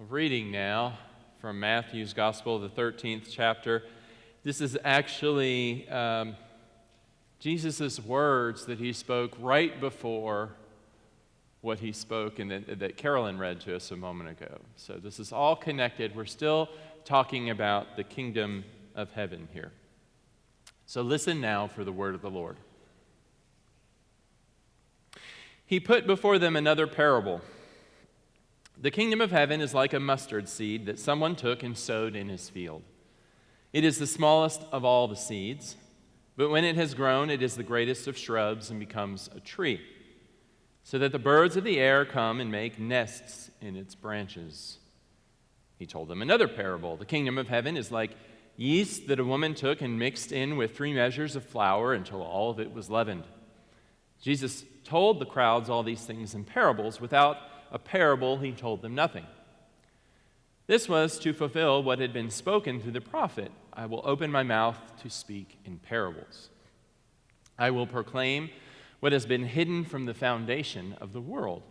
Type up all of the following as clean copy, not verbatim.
reading now from Matthew's Gospel, the 13th chapter. This is actually Jesus' words that he spoke right before what he spoke and that Carolyn read to us a moment ago. So this is all connected. We're still talking about the kingdom of heaven here. So listen now for the word of the Lord. He put before them another parable. The kingdom of heaven is like a mustard seed that someone took and sowed in his field. It is the smallest of all the seeds, but when it has grown, it is the greatest of shrubs and becomes a tree, so that the birds of the air come and make nests in its branches. He told them another parable. The kingdom of heaven is like yeast that a woman took and mixed in with 3 measures of flour until all of it was leavened. Jesus told the crowds all these things in parables. Without a parable, he told them nothing. This was to fulfill what had been spoken through the prophet. I will open my mouth to speak in parables. I will proclaim what has been hidden from the foundation of the world.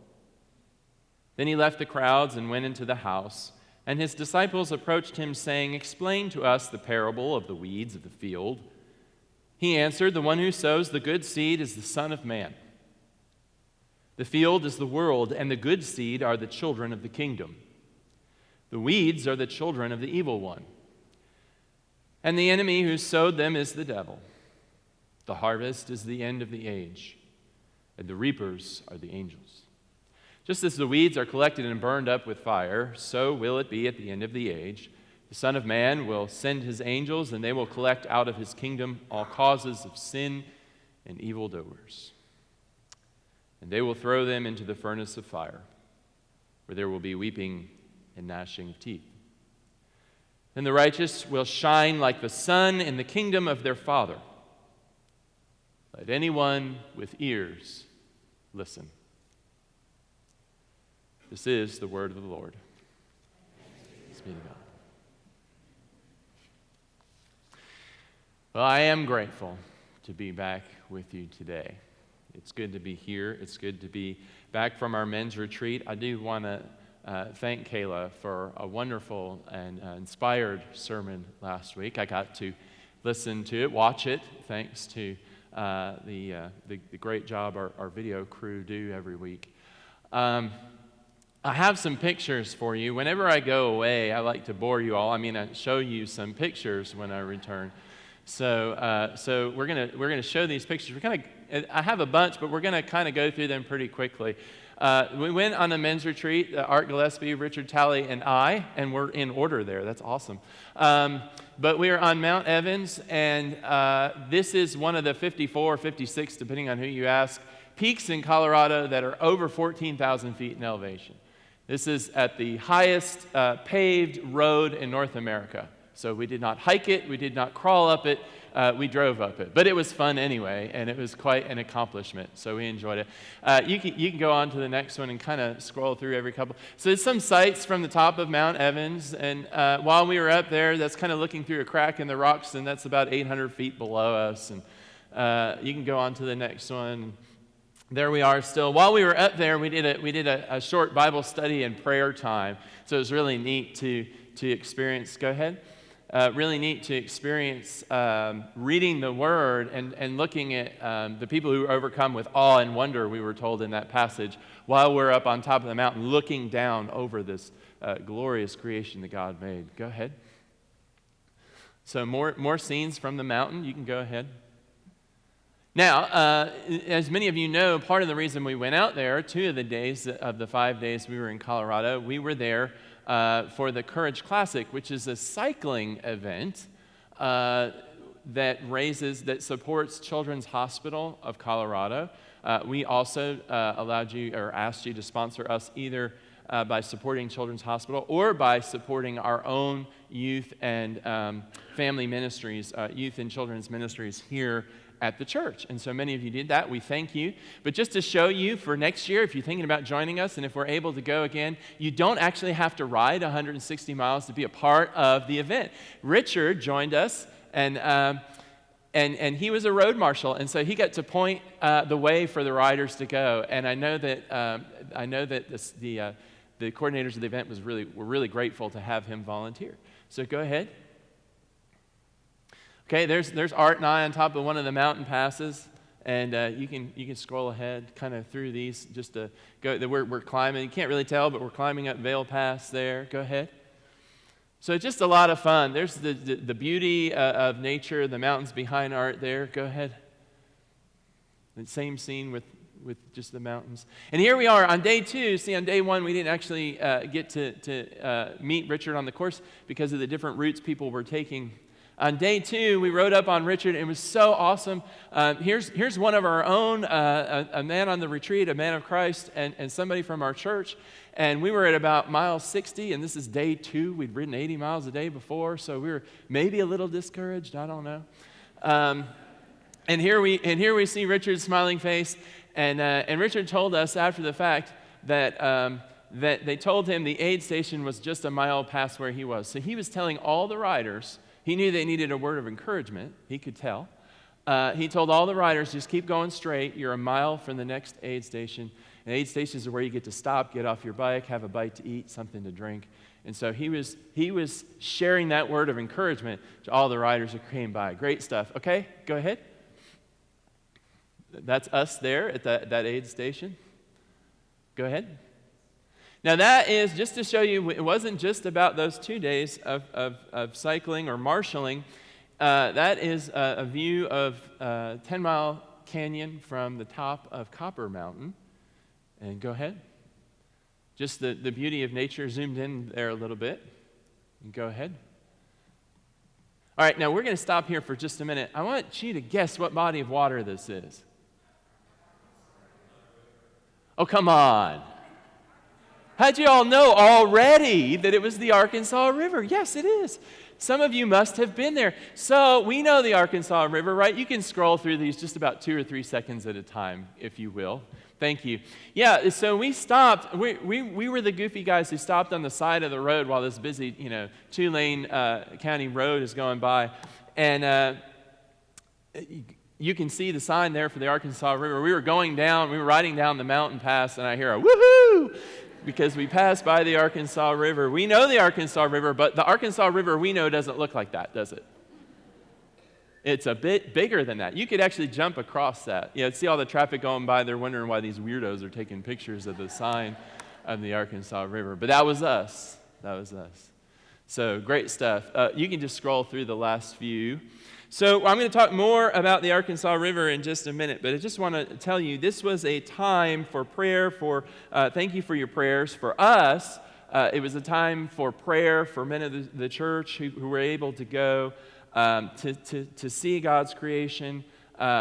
Then he left the crowds and went into the house, and his disciples approached him, saying, "Explain to us the parable of the weeds of the field." He answered, "The one who sows the good seed is the Son of Man. The field is the world, and the good seed are the children of the kingdom. The weeds are the children of the evil one. And the enemy who sowed them is the devil. The harvest is the end of the age, and the reapers are the angels. Just as the weeds are collected and burned up with fire, so will it be at the end of the age. The Son of Man will send his angels, and they will collect out of his kingdom all causes of sin and evildoers. And they will throw them into the furnace of fire, where there will be weeping and gnashing of teeth. Then the righteous will shine like the sun in the kingdom of their Father. Let anyone with ears listen." This is the word of the Lord. Thanks be to God. Well, I am grateful to be back with you today. It's good to be here. It's good to be back from our men's retreat. I do want to thank Kayla for a wonderful and inspired sermon last week. I got to listen to it, watch it, thanks to the great job our video crew do every week. I have some pictures for you. Whenever I go away, I like to bore you all. I show you some pictures when I return. So we're gonna show these pictures. I have a bunch, but we're gonna kind of go through them pretty quickly. We went on a men's retreat, Art Gillespie, Richard Talley, and I, and we're in order there. That's awesome. But we are on Mount Evans, and this is one of the 54 or 56, depending on who you ask, peaks in Colorado that are over 14,000 feet in elevation. This is at the highest paved road in North America. So we did not hike it, we did not crawl up it, we drove up it. But it was fun anyway, and it was quite an accomplishment, so we enjoyed it. You can go on to the next one and kind of scroll through every couple. So there's some sights from the top of Mount Evans, and while we were up there, that's kind of looking through a crack in the rocks, and that's about 800 feet below us. And you can go on to the next one. There we are still. While we were up there, we did a short Bible study and prayer time, so it was really neat to experience. Go ahead. Really neat to experience reading the Word and looking at the people who were overcome with awe and wonder, we were told in that passage, while we're up on top of the mountain looking down over this glorious creation that God made. Go ahead. So more scenes from the mountain. You can go ahead. Now, as many of you know, part of the reason we went out there, 2 of the days of the 5 days we were in Colorado, we were there for the Courage Classic, which is a cycling event that supports Children's Hospital of Colorado. We also asked you to sponsor us either by supporting Children's Hospital or by supporting our own youth and family ministries, youth and children's ministries here at the church. And so many of you did that. We thank you. But just to show you for next year, if you're thinking about joining us and if we're able to go again, you don't actually have to ride 160 miles to be a part of the event. Richard joined us, and he was a road marshal, and so he got to point the way for the riders to go. And I know that the coordinators of the event were really grateful to have him volunteer. So go ahead. Okay, there's Art and I on top of one of the mountain passes, and you can scroll ahead kind of through these just to go. We're climbing. You can't really tell, but we're climbing up Vale Pass there. Go ahead. So just a lot of fun. There's the beauty of nature, the mountains behind Art there. Go ahead. The same scene with just the mountains. And here we are on day 2. See, on day 1, we didn't actually get to meet Richard on the course because of the different routes people were taking. On day 2, we rode up on Richard, and it was so awesome. Here's one of our own, a man on the retreat, a man of Christ, and somebody from our church. And we were at about mile 60, and this is day 2. We'd ridden 80 miles a day before, so we were maybe a little discouraged. I don't know. And here we see Richard's smiling face, and Richard told us after the fact that they told him the aid station was just a mile past where he was. So he was telling all the riders. He knew they needed a word of encouragement. He could tell. He told all the riders, just keep going straight. You're a mile from the next aid station. And aid stations are where you get to stop, get off your bike, have a bite to eat, something to drink. And so he was sharing that word of encouragement to all the riders who came by. Great stuff. Okay, go ahead. That's us there at that aid station. Go ahead. Now that is just to show you, it wasn't just about those 2 days of cycling or marshaling. That is a view of 10 Mile Canyon from the top of Copper Mountain. And go ahead. Just the beauty of nature zoomed in there a little bit. And go ahead. All right, now we're going to stop here for just a minute. I want you to guess what body of water this is. Oh, come on. How'd you all know already that it was the Arkansas River? Yes, it is. Some of you must have been there. So we know the Arkansas River, right? You can scroll through these just about 2 or 3 seconds at a time, if you will. Thank you. Yeah, so we stopped. We were the goofy guys who stopped on the side of the road while this busy, 2-lane county road is going by. And you can see the sign there for the Arkansas River. We were riding down the mountain pass, and I hear a woohoo! Because we passed by the Arkansas River. We know the Arkansas River, but the Arkansas River we know doesn't look like that, does it? It's a bit bigger than that. You could actually jump across that. See all the traffic going by. They're wondering why these weirdos are taking pictures of the sign of the Arkansas River. But that was us. That was us. So great stuff. You can just scroll through the last few. So I'm going to talk more about the Arkansas River in just a minute, but I just want to tell you this was a time for prayer. Thank you for your prayers. For us, it was a time for prayer for men of the church who were able to go to see God's creation.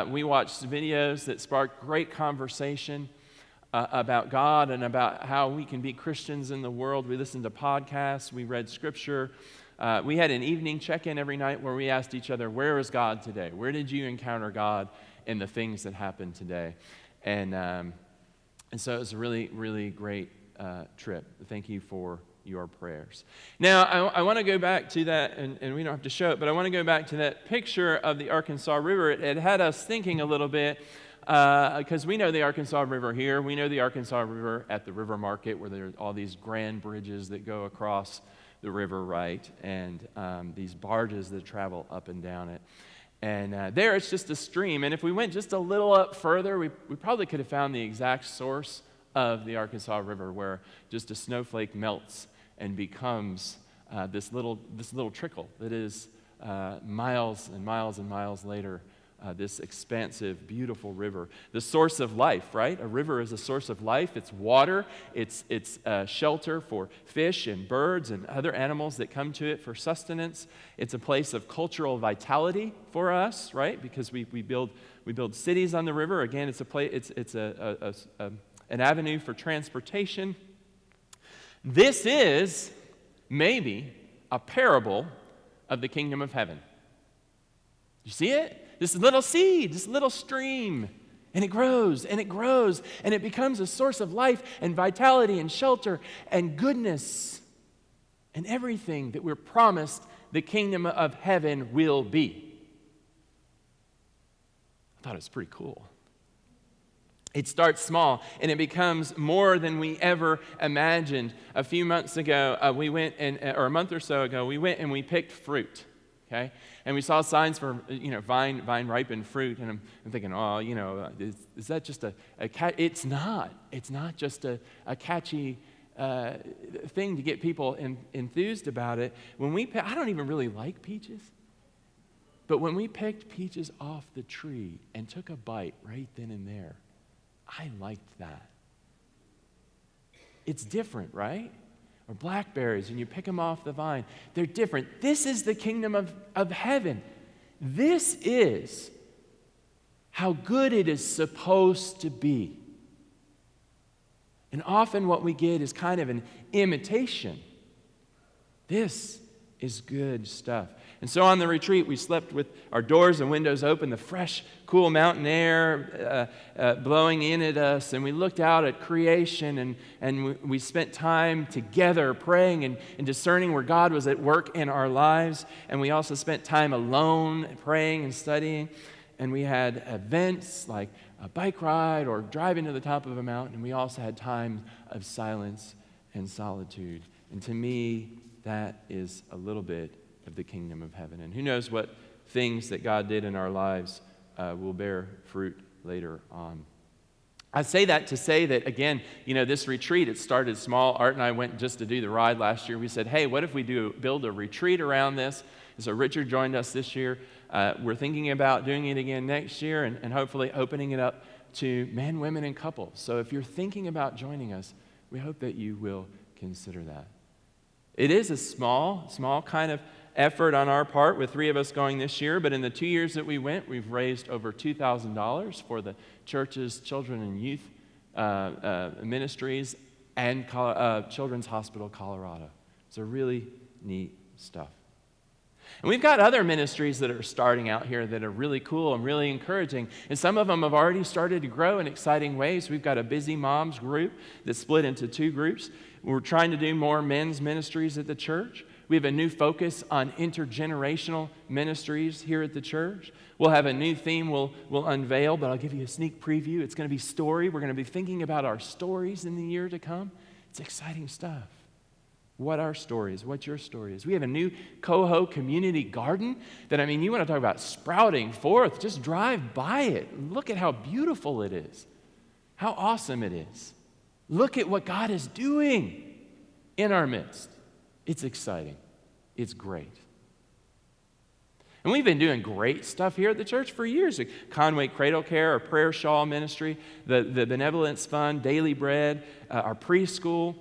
We watched videos that sparked great conversation about God and about how we can be Christians in the world. We listened to podcasts. We read scripture. We had an evening check-in every night where we asked each other, where is God today? Where did you encounter God in the things that happened today? And so it was a really, really great trip. Thank you for your prayers. Now, I want to go back to that, and we don't have to show it, but I want to go back to that picture of the Arkansas River. It had us thinking a little bit, because we know the Arkansas River here. We know the Arkansas River at the river market where there are all these grand bridges that go across the river, right, and these barges that travel up and down it. And there it's just a stream, and if we went just a little up further, we probably could have found the exact source of the Arkansas River, where just a snowflake melts and becomes this little trickle that is miles and miles and miles later, this expansive, beautiful river. The source of life, right? A river is a source of life. It's water. It's shelter for fish and birds and other animals that come to it for sustenance. It's a place of cultural vitality for us, right? Because we build cities on the river. Again, it's an avenue for transportation. This is maybe a parable of the kingdom of heaven. You see it? This little seed, this little stream, and it grows, and it grows, and it becomes a source of life and vitality and shelter and goodness and everything that we're promised the kingdom of heaven will be. I thought it was pretty cool. It starts small, and it becomes more than we ever imagined. A few months ago, or a month or so ago, we went and we picked fruit, okay? And we saw signs for, vine ripened fruit, and I'm thinking, is that just a cat? It's not. It's not just a catchy thing to get people enthused about it. I don't even really like peaches, but when we picked peaches off the tree and took a bite right then and there, I liked that. It's different, right? Or blackberries, and you pick them off the vine. They're different. This is the kingdom of heaven. This is how good it is supposed to be. And often what we get is kind of an imitation. This is good stuff. And so on the retreat, we slept with our doors and windows open, the fresh, cool mountain air blowing in at us, and we looked out at creation, and we spent time together praying and discerning where God was at work in our lives, and we also spent time alone praying and studying, and we had events like a bike ride or driving to the top of a mountain, and we also had time of silence and solitude. And to me, that is a little bit of the kingdom of heaven. And who knows what things that God did in our lives will bear fruit later on. I say that to say that, again, this retreat, it started small. Art and I went just to do the ride last year. We said, hey, what if we build a retreat around this? And so Richard joined us this year. We're thinking about doing it again next year and hopefully opening it up to men, women, and couples. So if you're thinking about joining us, we hope that you will consider that. It is a small kind of effort on our part with 3 of us going this year, but in the 2 years that we went, we've raised over $2,000 for the church's children and youth ministries and Children's Hospital Colorado. So really neat stuff. And we've got other ministries that are starting out here that are really cool and really encouraging. And some of them have already started to grow in exciting ways. We've got a Busy Moms group that's split into 2 groups. We're trying to do more men's ministries at the church. We have a new focus on intergenerational ministries here at the church. We'll have a new theme we'll unveil, but I'll give you a sneak preview. It's going to be story. We're going to be thinking about our stories in the year to come. It's exciting stuff. What our story is, what your story is. We have a new Coho community garden that, you want to talk about sprouting forth. Just drive by it. Look at how beautiful it is. How awesome it is. Look at what God is doing in our midst. It's exciting. It's great. And we've been doing great stuff here at the church for years. Conway Cradle Care, our prayer shawl ministry, the Benevolence Fund, Daily Bread, our preschool.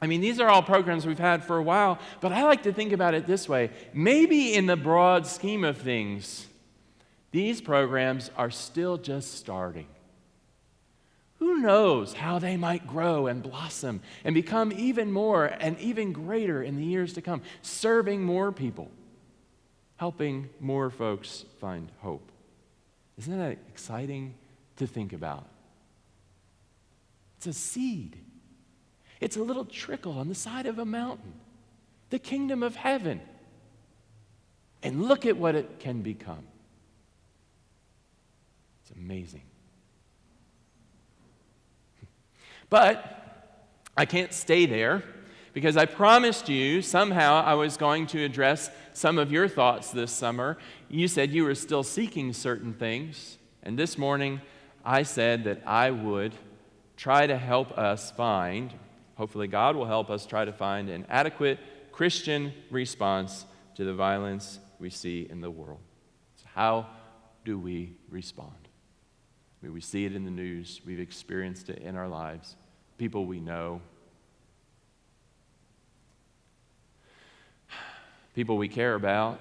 These are all programs we've had for a while, but I like to think about it this way. Maybe in the broad scheme of things, these programs are still just starting. Who knows how they might grow and blossom and become even more and even greater in the years to come, serving more people, helping more folks find hope. Isn't that exciting to think about? It's a seed. It's a little trickle on the side of a mountain, the kingdom of heaven. And look at what it can become. It's amazing. But I can't stay there because I promised you somehow I was going to address some of your thoughts this summer. You said you were still seeking certain things, and this morning I said that I would try to help us find, hopefully God will help us try to find an adequate Christian response to the violence we see in the world. So how do we respond? We see it in the news. We've experienced it in our lives. People we know. People we care about.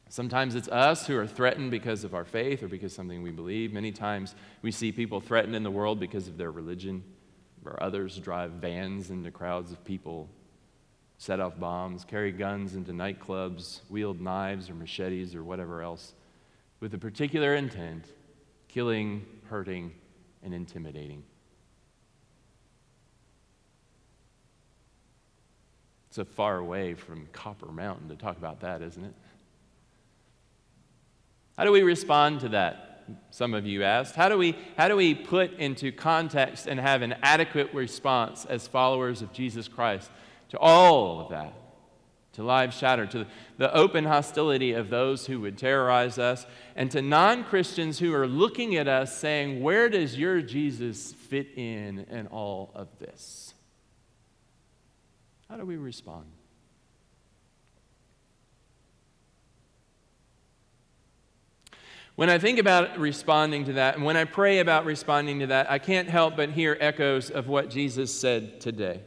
Sometimes it's us who are threatened because of our faith or because of something we believe. Many times we see people threatened in the world because of their religion, or others drive vans into crowds of people, set off bombs, carry guns into nightclubs, wield knives or machetes or whatever else, with a particular intent, killing, hurting, and intimidating. It's a far away from Copper Mountain to talk about that, isn't it? How do we respond to that? some of you asked. How do we put into context and have an adequate response as followers of Jesus Christ to all of that? To lives shattered, to the open hostility of those who would terrorize us, and to non-Christians who are looking at us saying, where does your Jesus fit in all of this? How do we respond? When I think about responding to that, and when I pray about responding to that, I can't help but hear echoes of what Jesus said today.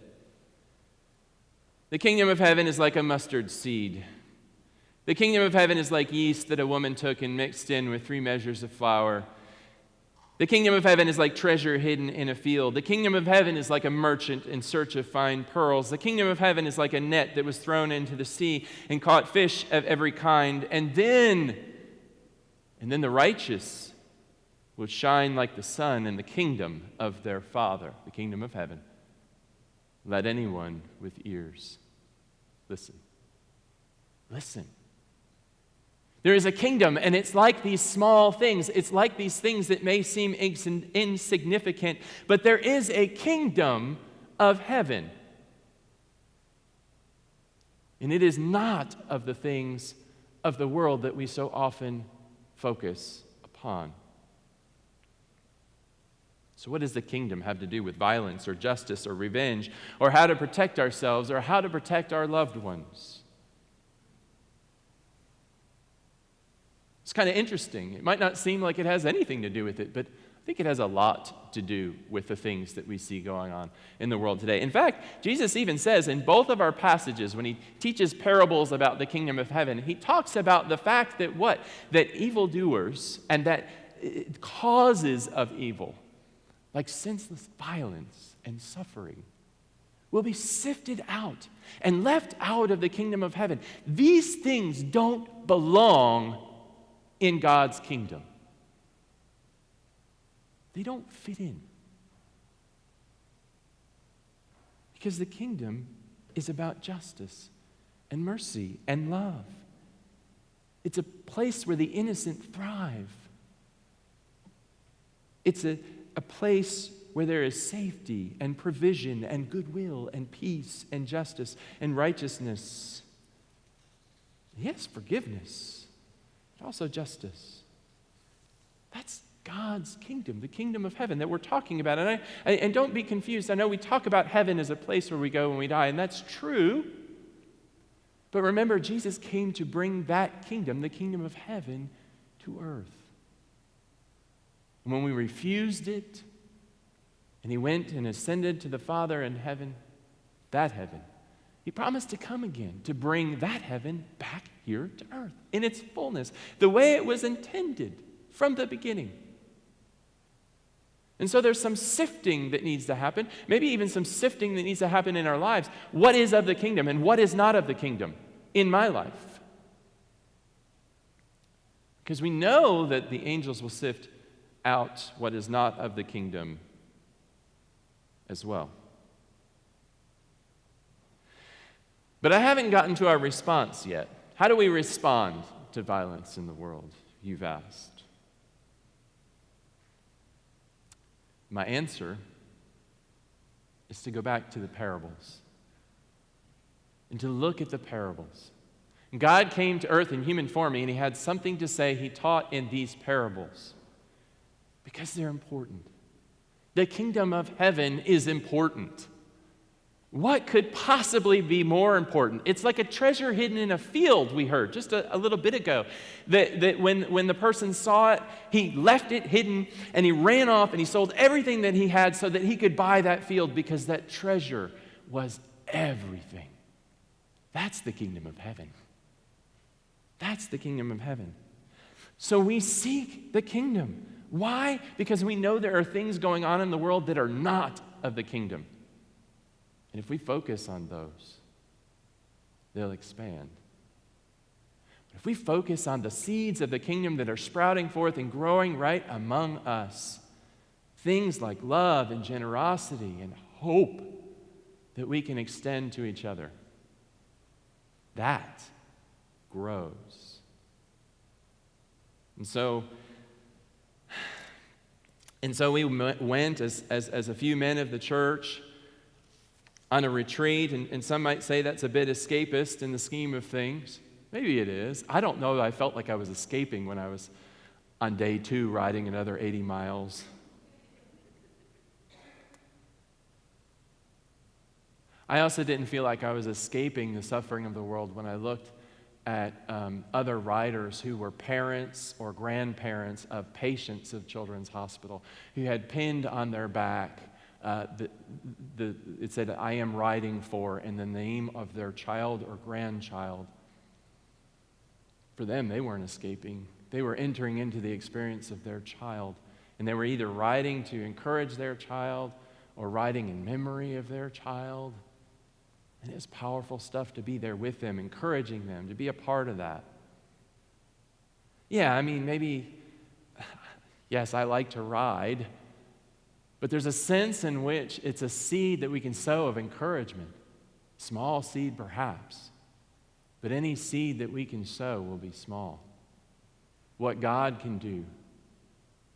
The kingdom of heaven is like a mustard seed. The kingdom of heaven is like yeast that a woman took and mixed in with 3 measures of flour. The kingdom of heaven is like treasure hidden in a field. The kingdom of heaven is like a merchant in search of fine pearls. The kingdom of heaven is like a net that was thrown into the sea and caught fish of every kind. And then the righteous will shine like the sun in the kingdom of their Father, the kingdom of heaven. Let anyone with ears listen. Listen. There is a kingdom, and it's like these small things. It's like these things that may seem insignificant, but there is a kingdom of heaven. And it is not of the things of the world that we so often focus upon. So what does the kingdom have to do with violence or justice or revenge or how to protect ourselves or how to protect our loved ones? It's kind of interesting. It might not seem like it has anything to do with it, but I think it has a lot to do with the things that we see going on in the world today. In fact, Jesus even says in both of our passages, when he teaches parables about the kingdom of heaven, he talks about the fact that what? That evildoers and that causes of evil, like senseless violence and suffering, will be sifted out and left out of the kingdom of heaven. These things don't belong in God's kingdom. They don't fit in. Because the kingdom is about justice and mercy and love. It's a place where the innocent thrive. It's a place where there is safety and provision and goodwill and peace and justice and righteousness. Yes, forgiveness, but also justice. That's God's kingdom, the kingdom of heaven that we're talking about. And don't be confused. I know we talk about heaven as a place where we go when we die, and that's true. But remember, Jesus came to bring that kingdom, the kingdom of heaven, to earth. And when we refused it, and he went and ascended to the Father in heaven, that heaven, he promised to come again to bring that heaven back here to earth in its fullness, the way it was intended from the beginning. And so there's some sifting that needs to happen, maybe even some sifting that needs to happen in our lives. What is of the kingdom and what is not of the kingdom in my life? Because we know that the angels will sift out what is not of the kingdom as well. But I haven't gotten to our response yet. How do we respond to violence in the world? You've asked. My answer is to go back to the parables and to look at the parables. God came to earth in human form, and he had something to say. He taught in these parables because they're important. The kingdom of heaven is important. What could possibly be more important? It's like a treasure hidden in a field, we heard just a little bit ago. That when the person saw it, he left it hidden and he ran off and he sold everything that he had so that he could buy that field because that treasure was everything. That's the kingdom of heaven. That's the kingdom of heaven. So we seek the kingdom. Why? Because we know there are things going on in the world that are not of the kingdom. And if we focus on those, they'll expand. But if we focus on the seeds of the kingdom that are sprouting forth and growing right among us, things like love and generosity and hope that we can extend to each other, that grows. And so, And so we went as a few men of the church on a retreat, and some might say that's a bit escapist in the scheme of things. Maybe it is. I don't know that I felt like I was escaping when I was on day 2 riding another 80 miles. I also didn't feel like I was escaping the suffering of the world when I looked at other riders who were parents or grandparents of patients of Children's Hospital who had pinned on their back, it said, "I am riding for," in the name of their child or grandchild. For them, they weren't escaping. They were entering into the experience of their child. And they were either riding to encourage their child or riding in memory of their child. And it's powerful stuff to be there with them, encouraging them, to be a part of that. Yeah, I mean, maybe, yes, I like to ride, but there's a sense in which it's a seed that we can sow of encouragement. Small seed, perhaps, but any seed that we can sow will be small. What God can do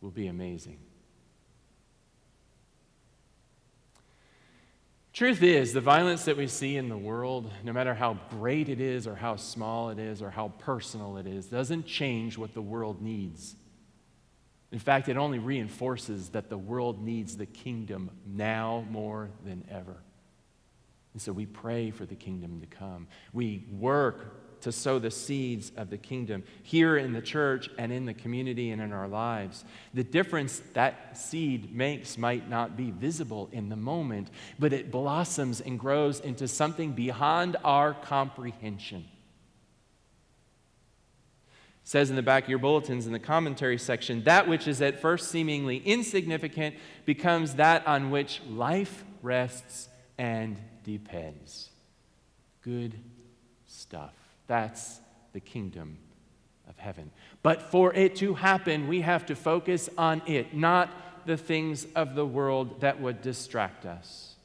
will be amazing. Truth is, the violence that we see in the world, no matter how great it is or how small it is or how personal it is, doesn't change what the world needs. In fact, it only reinforces that the world needs the kingdom now more than ever. And so we pray for the kingdom to come. We work to sow the seeds of the kingdom here in the church and in the community and in our lives. The difference that seed makes might not be visible in the moment, but it blossoms and grows into something beyond our comprehension. It says in the back of your bulletins in the commentary section, that which is at first seemingly insignificant becomes that on which life rests and depends. Good stuff. That's the kingdom of heaven. But for it to happen, we have to focus on it, not the things of the world that would distract us.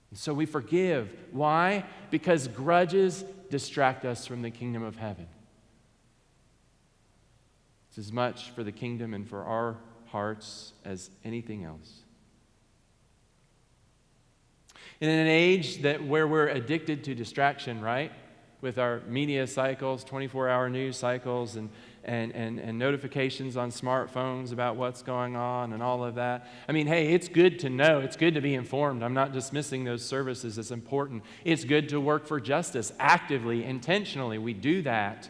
And so we forgive. Why? Because grudges distract us from the kingdom of heaven. It's as much for the kingdom and for our hearts as anything else. In an age where we're addicted to distraction, right? With our media cycles, 24-hour news cycles, and notifications on smartphones about what's going on and all of that. I mean, hey, it's good to know. It's good to be informed. I'm not dismissing those services. It's important. It's good to work for justice actively, intentionally. We do that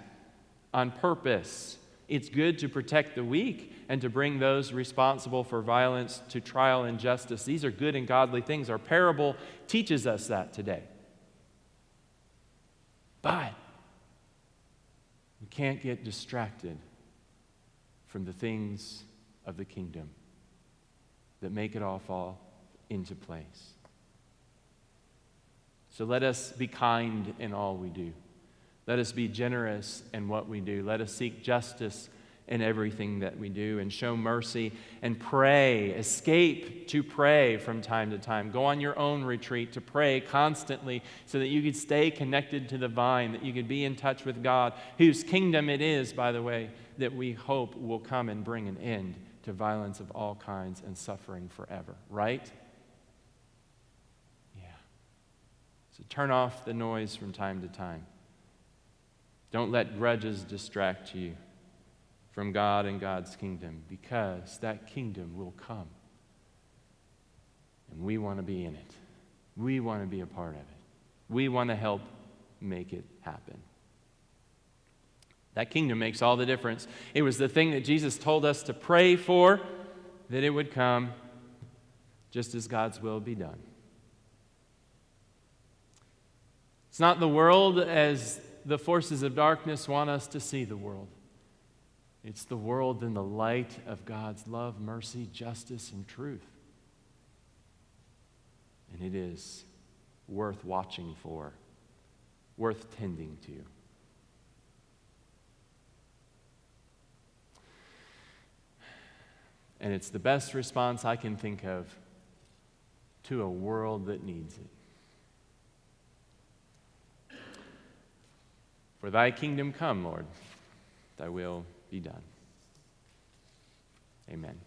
on purpose. It's good to protect the weak and to bring those responsible for violence to trial and justice. These are good and godly things. Our parable teaches us that today. But we can't get distracted from the things of the kingdom that make it all fall into place. So let us be kind in all we do. Let us be generous in what we do. Let us seek justice in everything that we do and show mercy and pray. Escape to pray from time to time. Go on your own retreat to pray constantly so that you could stay connected to the vine, that you could be in touch with God, whose kingdom it is, by the way, that we hope will come and bring an end to violence of all kinds and suffering forever. Right? Yeah. So turn off the noise from time to time. Don't let grudges distract you from God and God's kingdom, because that kingdom will come. And we want to be in it. We want to be a part of it. We want to help make it happen. That kingdom makes all the difference. It was the thing that Jesus told us to pray for, that it would come just as God's will be done. It's not the world as the forces of darkness want us to see the world. It's the world in the light of God's love, mercy, justice, and truth. And it is worth watching for, worth tending to. And it's the best response I can think of to a world that needs it. For thy kingdom come, Lord, thy will be done. Amen.